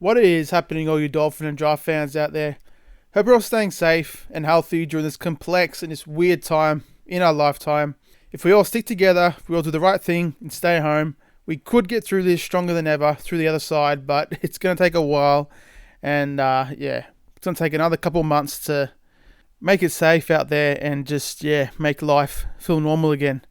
What is happening, all you Dolphin and draft fans out there? Hope you're all staying safe and healthy during this complex and this weird time in our lifetime. If we all stick together, if we all do the right thing and stay home, we could get through this stronger than ever through the other side, but it's going to take a while. And it's going to take another couple months to make it safe out there and just, make life feel normal again.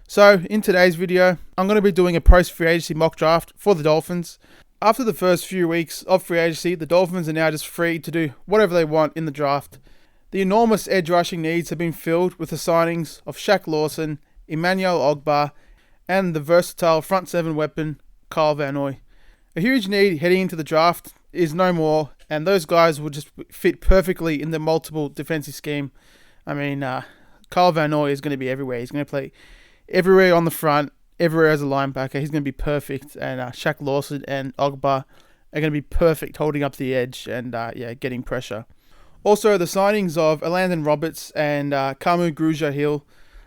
So in today's video, I'm going to be doing a post-free agency mock draft for the Dolphins. After the first few weeks of free agency, the Dolphins are now just free to do whatever they want in the draft. The enormous edge rushing needs have been filled with the signings of Shaq Lawson, Emmanuel Ogbah, and the versatile front seven weapon, Kyle Van Noy. A huge need heading into the draft is no more, and those guys will just fit perfectly in the multiple defensive scheme. Kyle Van Noy is going to be everywhere. He's going to play everywhere on the front, everywhere as a linebacker. He's going to be perfect, and Shaq Lawson and Ogbah are going to be perfect holding up the edge and getting pressure. Also, the signings of Elandon Roberts and Kamu Grugier-Hill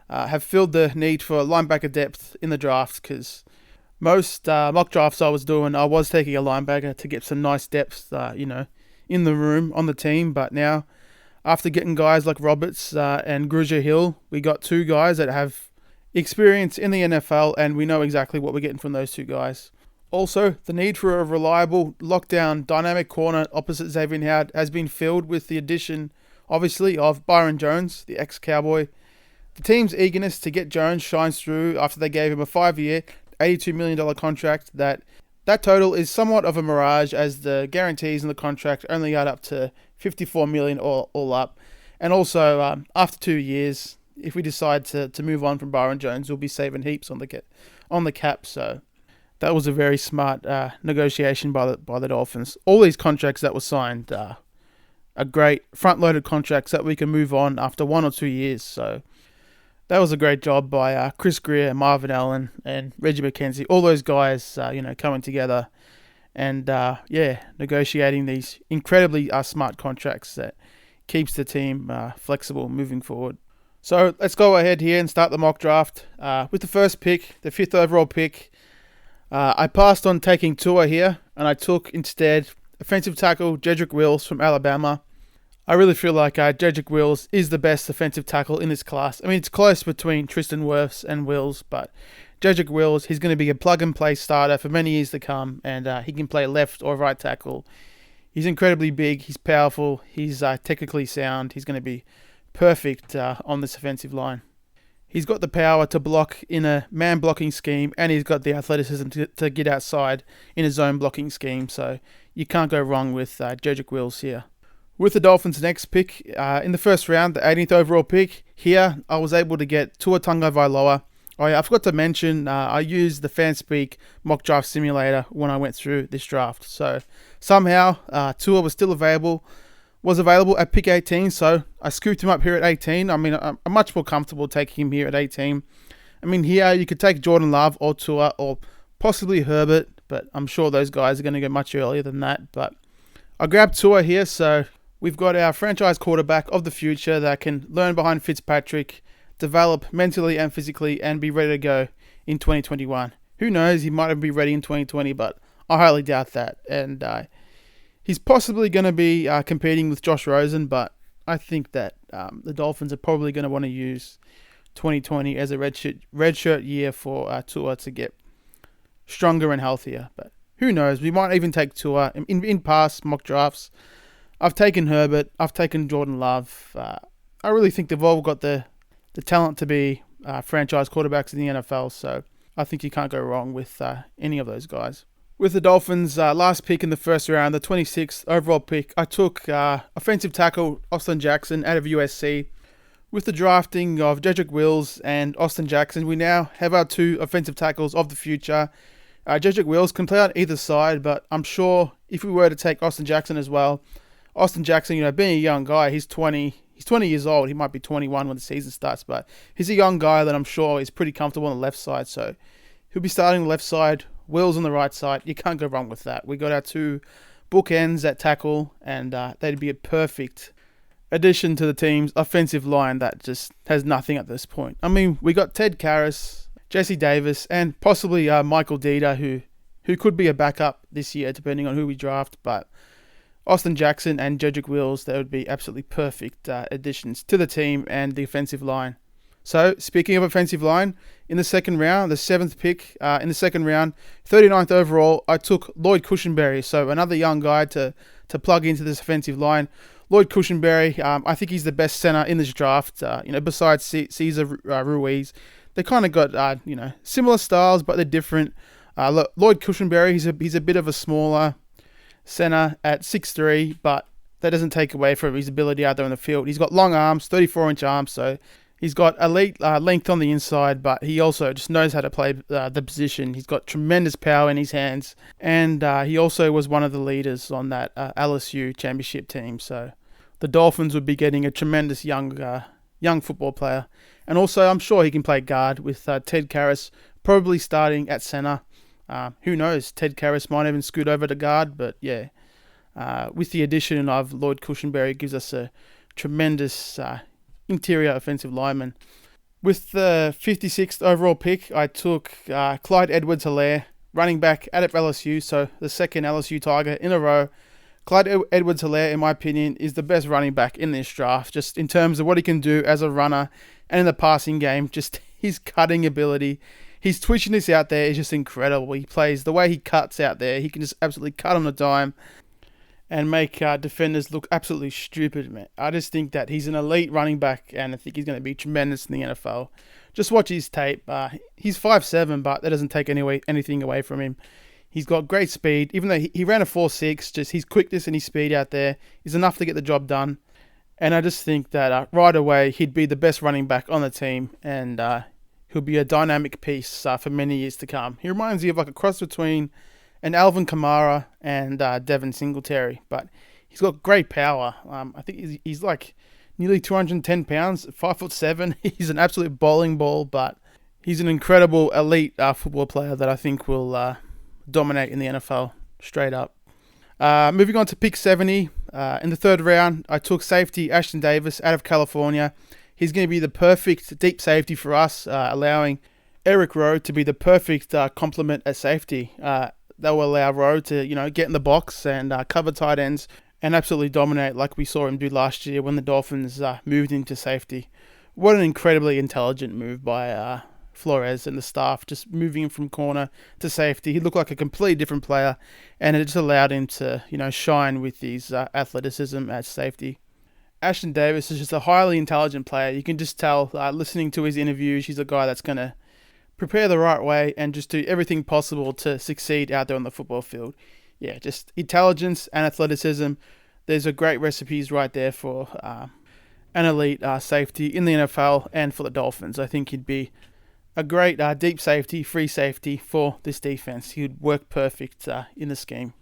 have filled the need for linebacker depth in the draft, because most mock drafts I was doing, I was taking a linebacker to get some nice depth, in the room on the team. But now, after getting guys like Roberts and Grugier-Hill, we got two guys that have experience in the NFL, and we know exactly what we're getting from those two guys. Also, the need for a reliable, lockdown, dynamic corner opposite Xavier Howard has been filled with the addition, obviously, of Byron Jones, the ex-Cowboy. The team's eagerness to get Jones shines through after they gave him a 5-year, $82 million contract. That total is somewhat of a mirage, as the guarantees in the contract only add up to $54 million all up. And also, after 2 years, if we decide to move on from Byron Jones, we'll be saving heaps on the cap. So that was a very smart negotiation by the Dolphins. All these contracts that were signed are great front-loaded contracts that we can move on after 1 or 2 years. So that was a great job by Chris Greer, Marvin Allen, and Reggie McKenzie. All those guys, coming together and negotiating these incredibly smart contracts that keeps the team flexible moving forward. So let's go ahead here and start the mock draft. With the first pick, the 5th overall pick, I passed on taking Tua here, and I took instead offensive tackle Jedrick Wills from Alabama. I really feel like Jedrick Wills is the best offensive tackle in this class. I mean, it's close between Tristan Wirfs and Wills, but Jedrick Wills, he's going to be a plug-and-play starter for many years to come, and he can play left or right tackle. He's incredibly big, he's powerful, he's technically sound, he's going to be perfect on this offensive line. He's got the power to block in a man blocking scheme, and he's got the athleticism to get outside in a zone blocking scheme. So you can't go wrong with Jedrick Wills here. With the Dolphins' next pick in the first round, the 18th overall pick, here I was able to get Tua Tagovailoa. Oh yeah, I forgot to mention, I used the FanSpeak mock draft simulator when I went through this draft. So somehow Tua was available at pick 18, so I scooped him up here at 18. I mean, I'm much more comfortable taking him here at 18. I mean, here you could take Jordan Love or Tua or possibly Herbert, but I'm sure those guys are going to go much earlier than that. But I grabbed Tua here, so we've got our franchise quarterback of the future that can learn behind Fitzpatrick, develop mentally and physically, and be ready to go in 2021. Who knows, he might even be ready in 2020, but I highly doubt that. And he's possibly going to be competing with Josh Rosen, but I think that the Dolphins are probably going to want to use 2020 as a redshirt year for Tua to get stronger and healthier. But who knows? We might even take Tua in past mock drafts. I've taken Herbert. I've taken Jordan Love. I really think they've all got the talent to be franchise quarterbacks in the NFL. So I think you can't go wrong with any of those guys. With the Dolphins' last pick in the first round, the 26th overall pick, I took offensive tackle Austin Jackson out of USC. With the drafting of Jedrick Wills and Austin Jackson, we now have our two offensive tackles of the future. Jedrick Wills can play on either side, but I'm sure if we were to take Austin Jackson as well, Austin Jackson, being a young guy, he's 20 years old. He might be 21 when the season starts, but he's a young guy that I'm sure is pretty comfortable on the left side. So he'll be starting the left side, Wills on the right side. You can't go wrong with that. We got our two bookends at tackle, and they'd be a perfect addition to the team's offensive line that just has nothing at this point. I mean, we got Ted Karras, Jesse Davis, and possibly Michael Dieter, who who could be a backup this year, depending on who we draft. But Austin Jackson and Jedrick Wills, they would be absolutely perfect additions to the team and the offensive line. So, speaking of offensive line, in the second round, the 7th pick in the second round, 39th overall, I took Lloyd Cushenberry. So, another young guy to plug into this offensive line. Lloyd Cushenberry, I think he's the best center in this draft. Besides Cesar Ruiz, they kind of got similar styles, but they're different. Lloyd Cushenberry, he's a bit of a smaller center at 6'3", but that doesn't take away from his ability out there on the field. He's got long arms, 34-inch arms, so he's got elite length on the inside, but he also just knows how to play the position. He's got tremendous power in his hands, and he also was one of the leaders on that LSU championship team. So the Dolphins would be getting a tremendous young football player. And also, I'm sure he can play guard with Ted Karras probably starting at center. Who knows? Ted Karras might even scoot over to guard, but yeah. With the addition of Lloyd Cushenberry, it gives us a tremendous interior offensive lineman. With the 56th overall pick, I took Clyde Edwards-Helaire, running back out of LSU, so the second LSU Tiger in a row. Clyde Edwards-Helaire, in my opinion, is the best running back in this draft, just in terms of what he can do as a runner and in the passing game, just his cutting ability. His twitchiness out there is just incredible. He plays the way he cuts out there. He can just absolutely cut on a dime and make defenders look absolutely stupid, man. I just think that he's an elite running back, and I think he's going to be tremendous in the NFL. Just watch his tape. He's 5'7", but that doesn't take anything away from him. He's got great speed. Even though he ran a 4.6, just his quickness and his speed out there is enough to get the job done. And I just think that right away, he'd be the best running back on the team, and he'll be a dynamic piece for many years to come. He reminds me of like a cross between an Alvin Kamara and Devin Singletary, but he's got great power. I think he's like nearly 210 pounds, 5'7". He's an absolute bowling ball, but he's an incredible elite football player that I think will dominate in the NFL straight up. Moving on to pick 70, in the third round, I took safety Ashton Davis out of California. He's going to be the perfect deep safety for us, allowing Eric Rowe to be the perfect complement at safety. That will allow Rowe to, get in the box and cover tight ends and absolutely dominate like we saw him do last year when the Dolphins moved into safety. What an incredibly intelligent move by Flores and the staff, just moving him from corner to safety. He looked like a completely different player, and it just allowed him to, shine with his athleticism at safety. Ashton Davis is just a highly intelligent player. You can just tell, listening to his interviews, he's a guy that's going to prepare the right way and just do everything possible to succeed out there on the football field. Yeah, just intelligence and athleticism. There's a great recipes right there for an elite safety in the NFL and for the Dolphins. I think he'd be a great deep safety, free safety for this defense. He would work perfect in the scheme.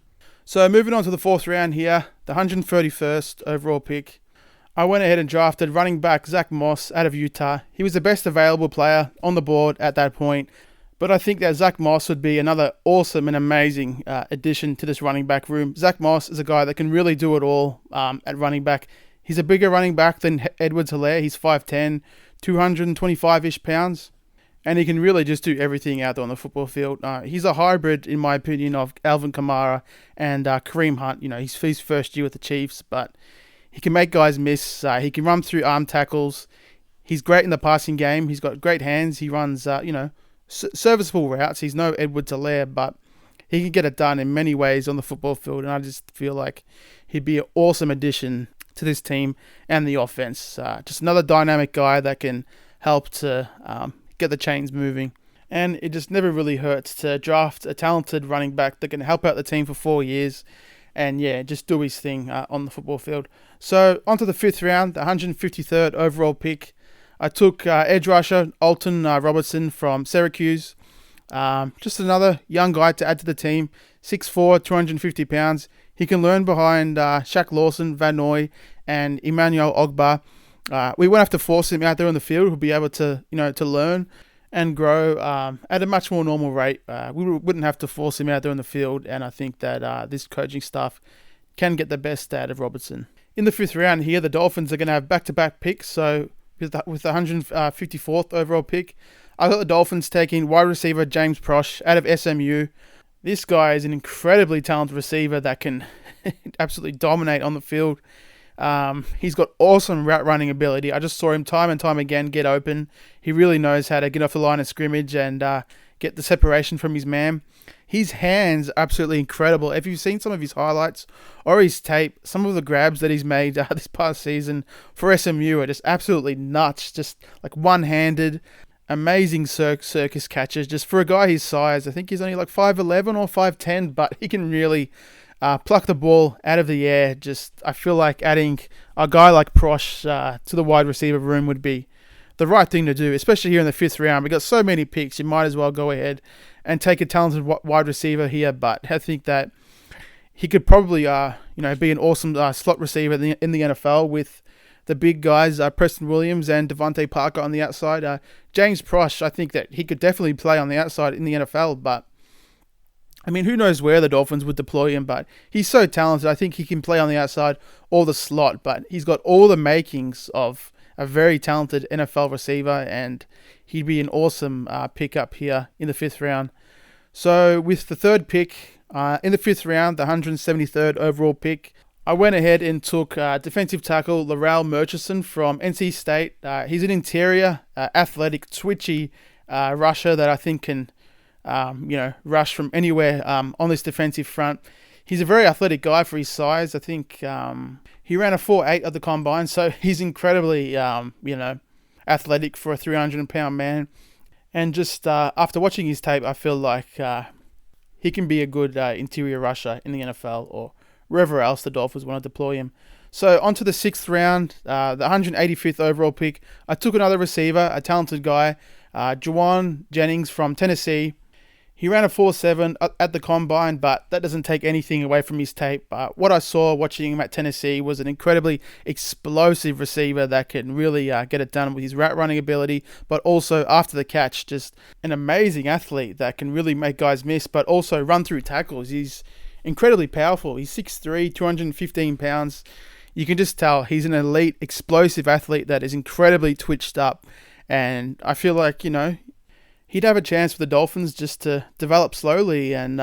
So moving on to the fourth round here, the 131st overall pick. I went ahead and drafted running back Zach Moss out of Utah. He was the best available player on the board at that point, but I think that Zach Moss would be another awesome and amazing addition to this running back room. Zach Moss is a guy that can really do it all at running back. He's a bigger running back than Edwards-Helaire. He's 5'10", 225-ish pounds, and he can really just do everything out there on the football field. He's a hybrid, in my opinion, of Alvin Kamara and Kareem Hunt. He's his first year with the Chiefs, but he can make guys miss. He can run through arm tackles. He's great in the passing game. He's got great hands. He runs, serviceable routes. He's no Edwards-Helaire, but he can get it done in many ways on the football field. And I just feel like he'd be an awesome addition to this team and the offense. Just another dynamic guy that can help to get the chains moving. And it just never really hurts to draft a talented running back that can help out the team for 4 years and just do his thing on the football field. So onto the fifth round, the 153rd overall pick. I took edge rusher Alton Robertson from Syracuse. Just another young guy to add to the team. 6'4", 250 pounds. He can learn behind Shaq Lawson, Van Noy, and Emmanuel Ogba. We won't have to force him out there on the field. He'll be able to, to learn and grow at a much more normal rate. We wouldn't have to force him out there on the field, and I think that this coaching staff can get the best out of Robertson. In the fifth round here, the Dolphins are going to have back-to-back picks, so with the 154th overall pick, I got the Dolphins taking wide receiver James Prosh out of SMU. This guy is an incredibly talented receiver that can absolutely dominate on the field. He's got awesome route running ability. I just saw him time and time again get open. He really knows how to get off the line of scrimmage and get the separation from his man. His hands are absolutely incredible. If you've seen some of his highlights or his tape, some of the grabs that he's made this past season for SMU are just absolutely nuts. Just like one-handed, amazing circus catches. Just for a guy his size, I think he's only like 5'11 or 5'10, but he can really pluck the ball out of the air. Just I feel like adding a guy like Prosh to the wide receiver room would be the right thing to do, especially here in the 5th round. We got so many picks, you might as well go ahead and take a talented wide receiver here. But I think that he could probably, be an awesome slot receiver in the NFL with the big guys, Preston Williams and Devontae Parker on the outside. James Prosh, I think that he could definitely play on the outside in the NFL, but I mean, who knows where the Dolphins would deploy him, but he's so talented. I think he can play on the outside or the slot, but he's got all the makings of a very talented NFL receiver, and he'd be an awesome pickup here in the 5th round. So with the 3rd pick in the 5th round, the 173rd overall pick, I went ahead and took defensive tackle Laurel Murchison from NC State. He's an interior, athletic, twitchy rusher that I think can rush from anywhere on this defensive front. He's a very athletic guy for his size. I think he ran a 4.8 at the combine, so he's incredibly, athletic for a 300-pound man. And just after watching his tape, I feel like he can be a good interior rusher in the NFL or wherever else the Dolphins want to deploy him. So on to the 6th round, the 185th overall pick. I took another receiver, a talented guy, Juwan Jennings from Tennessee. He ran a 4.7 at the combine, but that doesn't take anything away from his tape. What I saw watching him at Tennessee was an incredibly explosive receiver that can really get it done with his route running ability, but also after the catch, just an amazing athlete that can really make guys miss, but also run through tackles. He's incredibly powerful. He's 6'3", 215 pounds. You can just tell he's an elite, explosive athlete that is incredibly twitched up. And I feel like, he'd have a chance for the Dolphins just to develop slowly and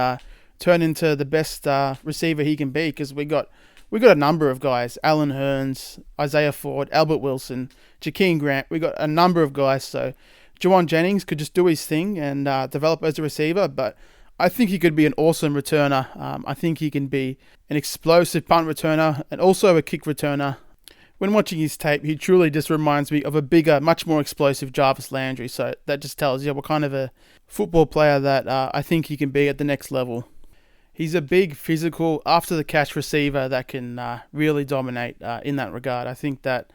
turn into the best receiver he can be, because we got a number of guys: Alan Hearns, Isaiah Ford, Albert Wilson, Jakeem Grant. We got a number of guys, so Juwan Jennings could just do his thing and develop as a receiver, but I think he could be an awesome returner. I think he can be an explosive punt returner and also a kick returner. When watching his tape, he truly just reminds me of a bigger, much more explosive Jarvis Landry. So that just tells you what kind of a football player that I think he can be at the next level. He's a big, physical, after-the-catch receiver that can really dominate in that regard. I think that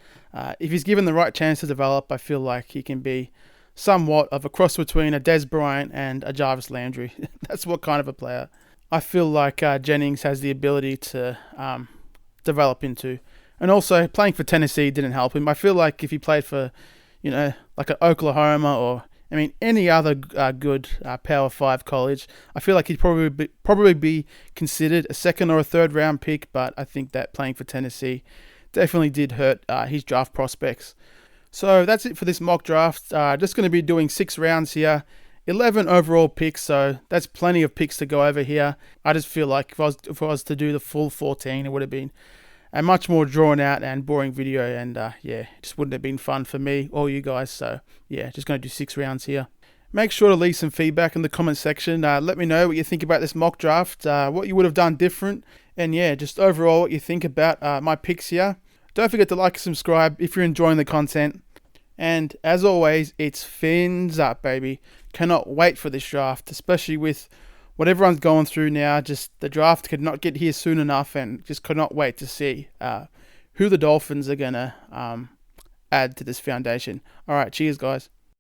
if he's given the right chance to develop, I feel like he can be somewhat of a cross between a Des Bryant and a Jarvis Landry. That's what kind of a player I feel like Jennings has the ability to develop into. And also, playing for Tennessee didn't help him. I feel like if he played for, like an Oklahoma or, any other good Power 5 college, I feel like he'd probably be considered a 2nd or a 3rd round pick. But I think that playing for Tennessee definitely did hurt his draft prospects. So that's it for this mock draft. Just going to be doing 6 rounds here, 11 overall picks. So that's plenty of picks to go over here. I just feel like if I was to do the full 14, it would have been a much more drawn out and boring video, and it just wouldn't have been fun for me or you guys. So just going to do 6 rounds here. Make sure to leave some feedback in the comment section. Let me know what you think about this mock draft, what you would have done different, and just overall what you think about my picks here. Don't forget to like and subscribe if you're enjoying the content. And as always, it's fins up, baby. Cannot wait for this draft, especially with what everyone's going through now. Just the draft could not get here soon enough, and just could not wait to see who the Dolphins are going to add to this foundation. All right, cheers, guys.